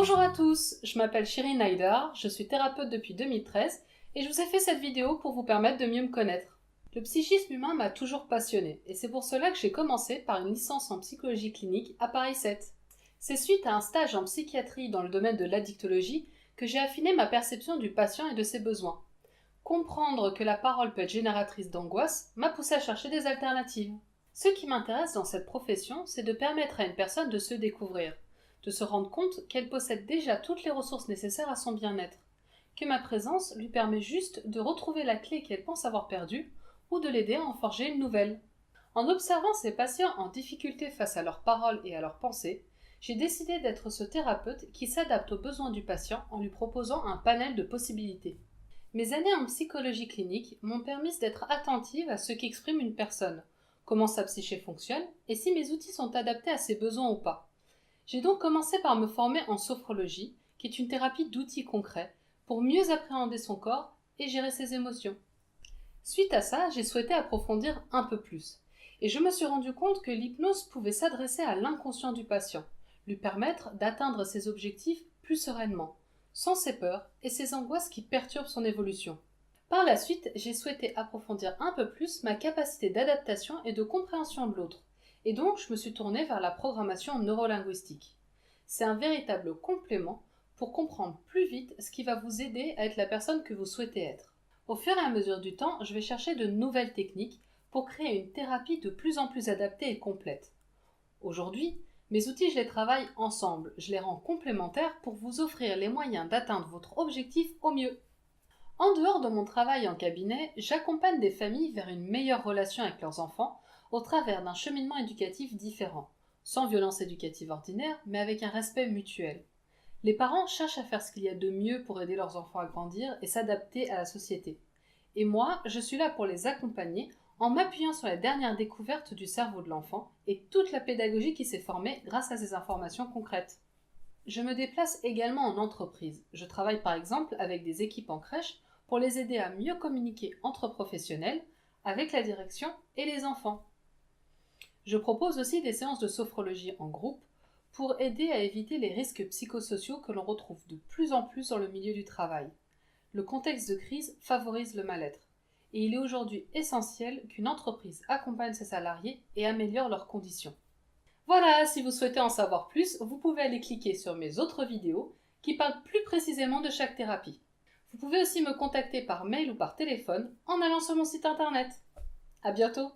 Bonjour à tous, je m'appelle Shirin Haïdar, je suis thérapeute depuis 2013 et je vous ai fait cette vidéo pour vous permettre de mieux me connaître. Le psychisme humain m'a toujours passionné et c'est pour cela que j'ai commencé par une licence en psychologie clinique à Paris 7. C'est suite à un stage en psychiatrie dans le domaine de l'addictologie que j'ai affiné ma perception du patient et de ses besoins. Comprendre que la parole peut être génératrice d'angoisse m'a poussé à chercher des alternatives. Ce qui m'intéresse dans cette profession, c'est de permettre à une personne de se découvrir, de se rendre compte qu'elle possède déjà toutes les ressources nécessaires à son bien-être, que ma présence lui permet juste de retrouver la clé qu'elle pense avoir perdue ou de l'aider à en forger une nouvelle. En observant ces patients en difficulté face à leurs paroles et à leurs pensées, j'ai décidé d'être ce thérapeute qui s'adapte aux besoins du patient en lui proposant un panel de possibilités. Mes années en psychologie clinique m'ont permis d'être attentive à ce qu'exprime une personne, comment sa psyché fonctionne et si mes outils sont adaptés à ses besoins ou pas. J'ai donc commencé par me former en sophrologie, qui est une thérapie d'outils concrets, pour mieux appréhender son corps et gérer ses émotions. Suite à ça, j'ai souhaité approfondir un peu plus, et je me suis rendu compte que l'hypnose pouvait s'adresser à l'inconscient du patient, lui permettre d'atteindre ses objectifs plus sereinement, sans ses peurs et ses angoisses qui perturbent son évolution. Par la suite, j'ai souhaité approfondir un peu plus ma capacité d'adaptation et de compréhension de l'autre, et donc je me suis tournée vers la programmation neurolinguistique. C'est un véritable complément pour comprendre plus vite ce qui va vous aider à être la personne que vous souhaitez être. Au fur et à mesure du temps, je vais chercher de nouvelles techniques pour créer une thérapie de plus en plus adaptée et complète. Aujourd'hui, mes outils, je les travaille ensemble, je les rends complémentaires pour vous offrir les moyens d'atteindre votre objectif au mieux. En dehors de mon travail en cabinet, j'accompagne des familles vers une meilleure relation avec leurs enfants au travers d'un cheminement éducatif différent, sans violence éducative ordinaire, mais avec un respect mutuel. Les parents cherchent à faire ce qu'il y a de mieux pour aider leurs enfants à grandir et s'adapter à la société. Et moi, je suis là pour les accompagner en m'appuyant sur les dernières découvertes du cerveau de l'enfant et toute la pédagogie qui s'est formée grâce à ces informations concrètes. Je me déplace également en entreprise. Je travaille par exemple avec des équipes en crèche pour les aider à mieux communiquer entre professionnels, avec la direction et les enfants. Je propose aussi des séances de sophrologie en groupe pour aider à éviter les risques psychosociaux que l'on retrouve de plus en plus dans le milieu du travail. Le contexte de crise favorise le mal-être et il est aujourd'hui essentiel qu'une entreprise accompagne ses salariés et améliore leurs conditions. Voilà, si vous souhaitez en savoir plus, vous pouvez aller cliquer sur mes autres vidéos qui parlent plus précisément de chaque thérapie. Vous pouvez aussi me contacter par mail ou par téléphone en allant sur mon site internet. À bientôt!